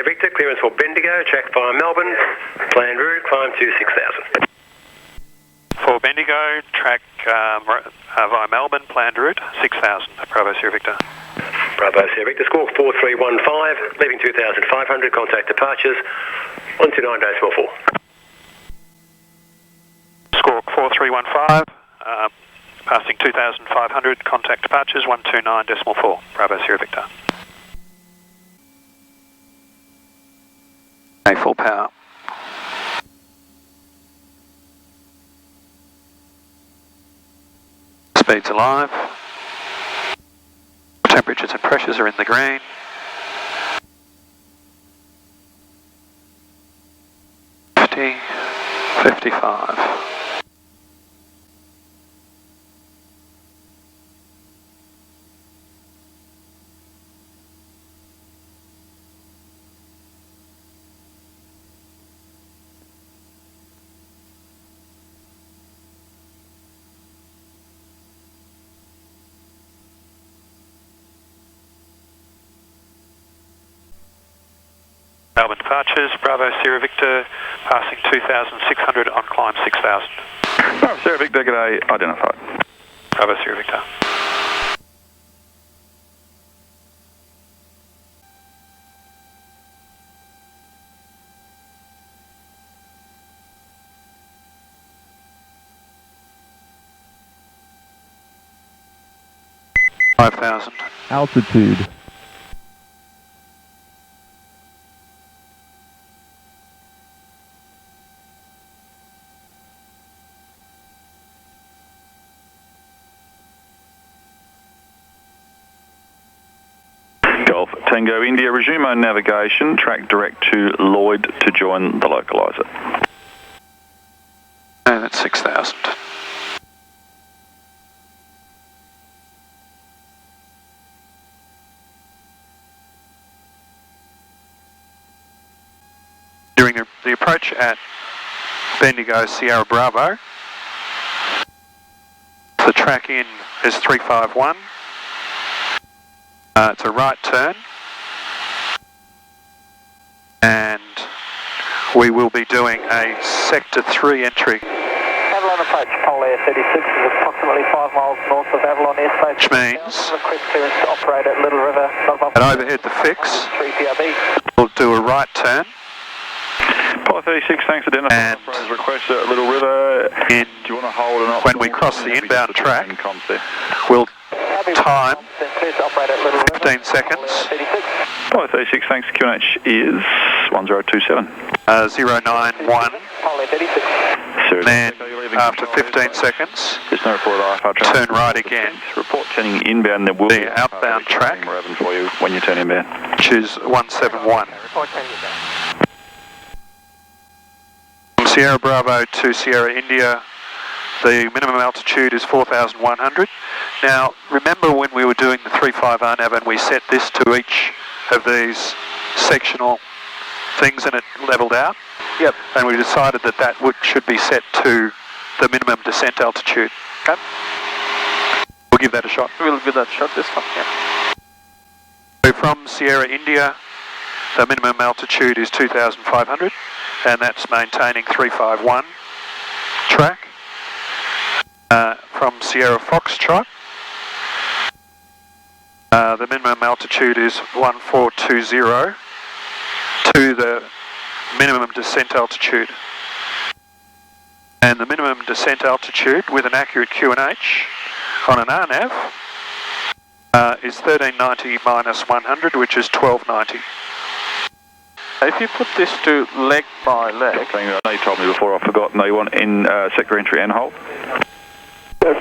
Sierra Victor, clearance for Bendigo, track via Melbourne, planned route, climb to 6,000. For Bendigo, track via Melbourne, planned route, 6,000, Bravo Sierra Victor. Bravo Sierra Victor, score 4315, leaving 2,500, contact departures, 129.4. Score 4315, passing 2,500, contact departures, 129.4, Bravo Sierra Victor. Okay, full power. Speeds alive. Temperatures and pressures are in the green. $50, $55. Melbourne departures, Bravo Sierra Victor, passing 2,600 on climb 6,000. Bravo Sierra Victor, g'day, identified. Bravo Sierra Victor. $5,000. Altitude. Golf Tango India, resume on navigation, track direct to Lloyd to join the localizer. And that's 6,000. During the approach at Bendigo Sierra Bravo, the track in is 351. It's a right turn, and we will be doing a Sector 3 entry. Avalon approach, Pole Air 36 is approximately 5 miles north of Avalon airspace. Which means Request clearance to operate at Little River, not above at overhead the fix, 3 PRB. we'll do a right turn. Pole 36, thanks, identified. And request at Little River. In, do you want to hold an option? when we cross the inbound track, we'll time 15 seconds. Pole 36, thanks, QNH is 1027. 091. Then after 15 seconds, there's no report of IFR turn right again. Report turning inbound. There will be the outbound track, Moorabbin for you when you turn inbound. Choose 171. From Sierra Bravo to Sierra India, the minimum altitude is 4,100. Now, remember when we were doing the 35 RNAV and we set this to each of these sectional things and it levelled out? Yep. And we decided that that should be set to the minimum descent altitude. Okay? We'll give that a shot. We'll give that a shot this time, yeah. So from Sierra India, the minimum altitude is 2,500, and that's maintaining 351 track. From Sierra Foxtrot, the minimum altitude is 1420 to the minimum descent altitude. And the minimum descent altitude with an accurate QNH on an RNAV is 1390 minus 100, which is 1290. If you put this to leg by leg... I know you told me before, I forgot. No, you want in sector entry and hold?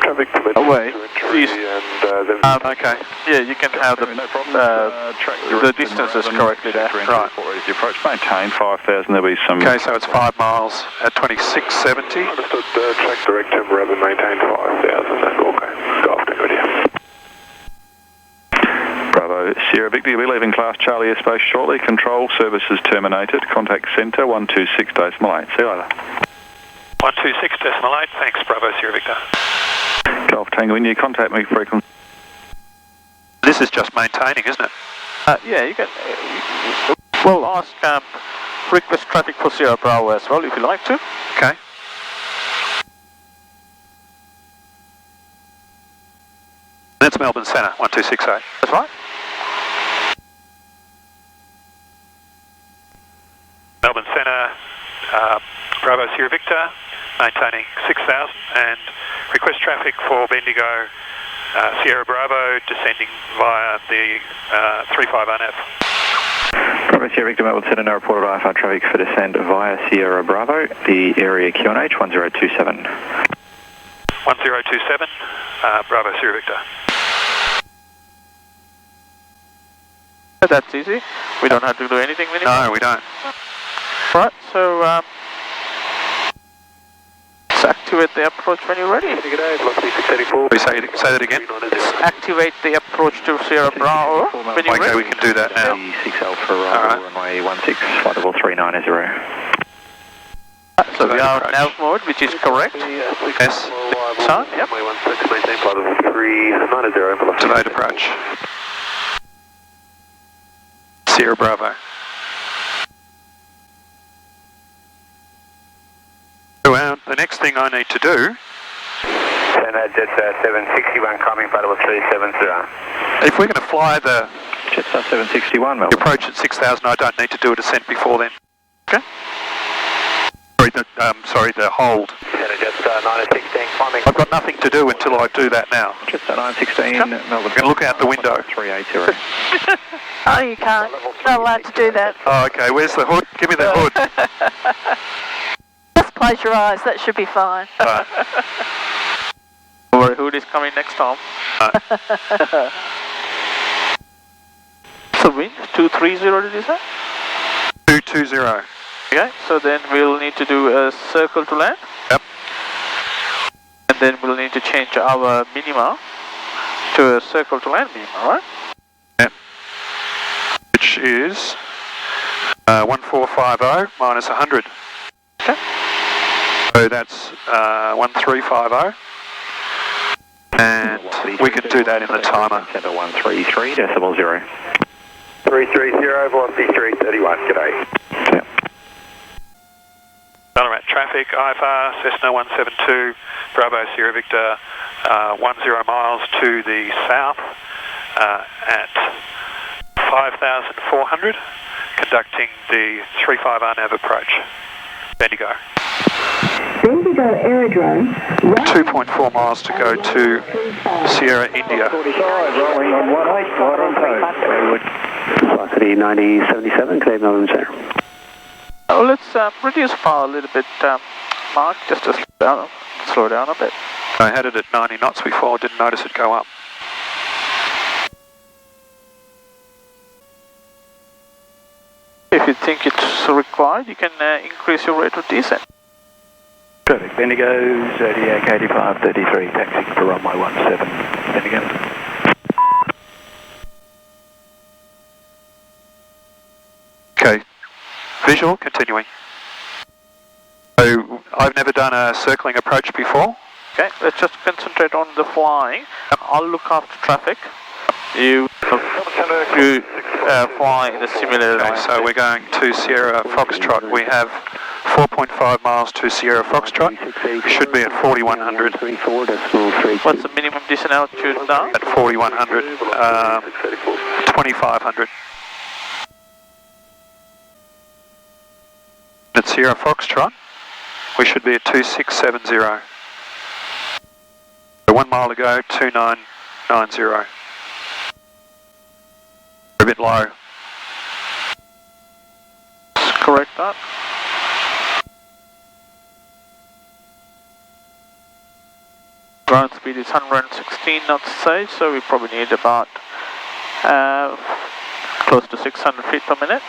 Traffic permit away. please. Okay. Yeah, you can have the, the distances correctly there. Right. The approach maintain 5,000. There'll be some. Okay, so it's 5 miles at 2670. Understood. Track direct to Moorabbin, maintain 5,000. That's okay. Go after, good here. Bravo Sierra Victor, you'll be leaving Class Charlie airspace shortly. Control services terminated. Contact centre 126.8. See you later. 126.8. Thanks, Bravo Sierra Victor. Golf Tango India, contact me frequency. This is just maintaining, isn't it? Yeah, you can... We'll ask request traffic for Sierra Bravo as well, if you like to. Okay. That's Melbourne Centre, 1268. That's right. Melbourne Centre, Bravo Sierra Victor, maintaining 6,000, and request traffic for Bendigo, Sierra Bravo, descending via the 35 RNAV. Bravo Sierra Victor, Melbourne Centre, no report of IFR traffic for descent via Sierra Bravo, the area QNH 1027. 1027, Bravo Sierra Victor. That's easy. We don't have to do anything with it. No, we don't. Right, so let's activate the approach when you're ready. We say that again? Let's activate the approach to Sierra Bravo when you're Okay, ready. we can do that now. 6 Alpha, runway 16, flight level 390. So we are in nav mode, which is correct. Yes. Son, yep. Delayed approach. Sierra Bravo. Well, the next thing I need to do... Jetstar 761 coming, flight level 370. If we're going to fly the Jetstar 761, Melbourne. approach at 6,000, I don't need to do a descent before then. Okay. Sorry, the hold. Jetstar 916 climbing. I've got nothing to do until I do that now. Jetstar 916, Melbourne. I'm going to look out the window. 380. Oh, you can't. Not allowed to do that. Oh, okay. Where's the hood? Give me the hood. Just close your eyes. That should be fine. Right. Our hood is coming next time. So wind 230, did you say? 220. Okay, so then we'll need to do a circle to land. Yep. And then we'll need to change our minima to a circle to land minima, right? Yep. Which is 1450 minus 100. Okay. So that's 1350. And we can do that in the timer. Center 133, decimal 0. 330, velocity 331, g'day. Yeah. Ballarat traffic, IFR, Cessna 172, Bravo Sierra Victor, 10 miles to the south at 5,400, conducting the 35 RNAV approach. Bendigo. Bendigo Aerodrome. 2.4 miles to go to Sierra, India. 45, rolling on 18, flight on post. Velocity 9077, Cape Melbourne Center. Oh, let's reduce power a little bit, Mark, just to slow down a bit. I had it at 90 knots before, didn't notice it go up. If you think it's required, you can increase your rate of descent. Traffic, Bendigo, Zodiac 8533, taxiing for runway 17, Bendigo. Okay, visual, continuing. So, I've never done a circling approach before. Okay, let's just concentrate on the flying. I'll look after traffic. You fly in a similar Okay, line. so we're going to Sierra Foxtrot. We have 4.5 miles to Sierra Foxtrot. We should be at 4,100. What's the minimum descent altitude now? At 4,100, 2,500. At Sierra Foxtrot, we should be at 2670. So 1 mile to go, 2990. A bit low. Correct that. Ground speed is 116 knots say, so we probably need about close to 600 feet per minute.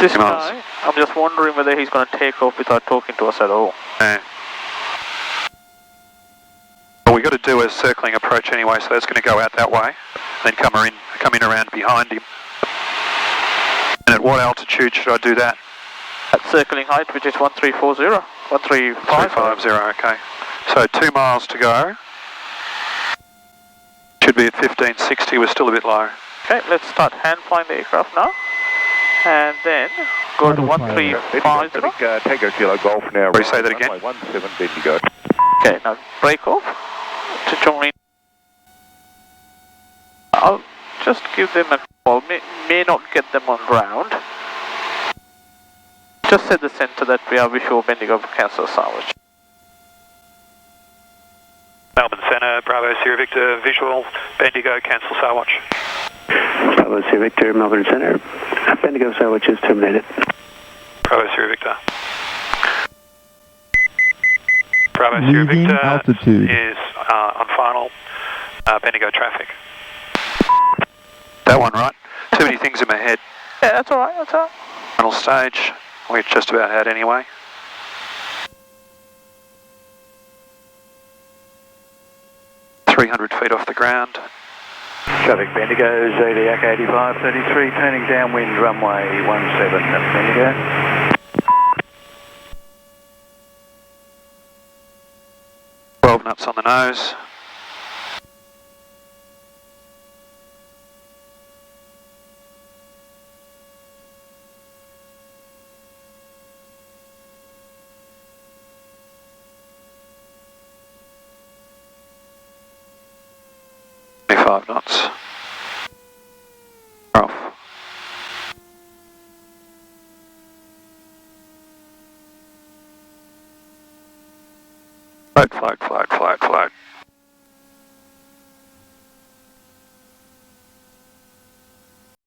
This guy, I'm just wondering whether he's going to take off without talking to us at all. Yeah. Well, we've got to do a circling approach anyway, so that's going to go out that way, then come in around behind him. And at what altitude should I do that? At circling height, which is 1340, 1350. 350, okay. So 2 miles to go. Should be at 1560, we're still a bit low. Okay, let's start hand flying the aircraft now. And then go to 1350. Tango Kilo Golf now. Sorry, say that again. 17 Bendigo. Okay, now break off to join. I'll just give them a call. May not get them on ground. Just set the center that we are visual Bendigo for cancel salvage. Melbourne Centre, Bravo Sierra Victor, visual, Bendigo, cancel Salwatch. Bravo Sierra Victor, Melbourne Centre. Bendigo Salwatch is terminated. Bravo Sierra Victor. Bravo Sierra Victor altitude. is on final Bendigo traffic. That one, right? Too many things in my head. Yeah, that's alright, that's alright. Final stage, we just about had anyway. .300 feet off the ground. Traffic Bendigo, Zodiac 8533, turning downwind runway 17 at Bendigo. 12 knots on the nose. Knots. We're off. Float, float, float, float, float.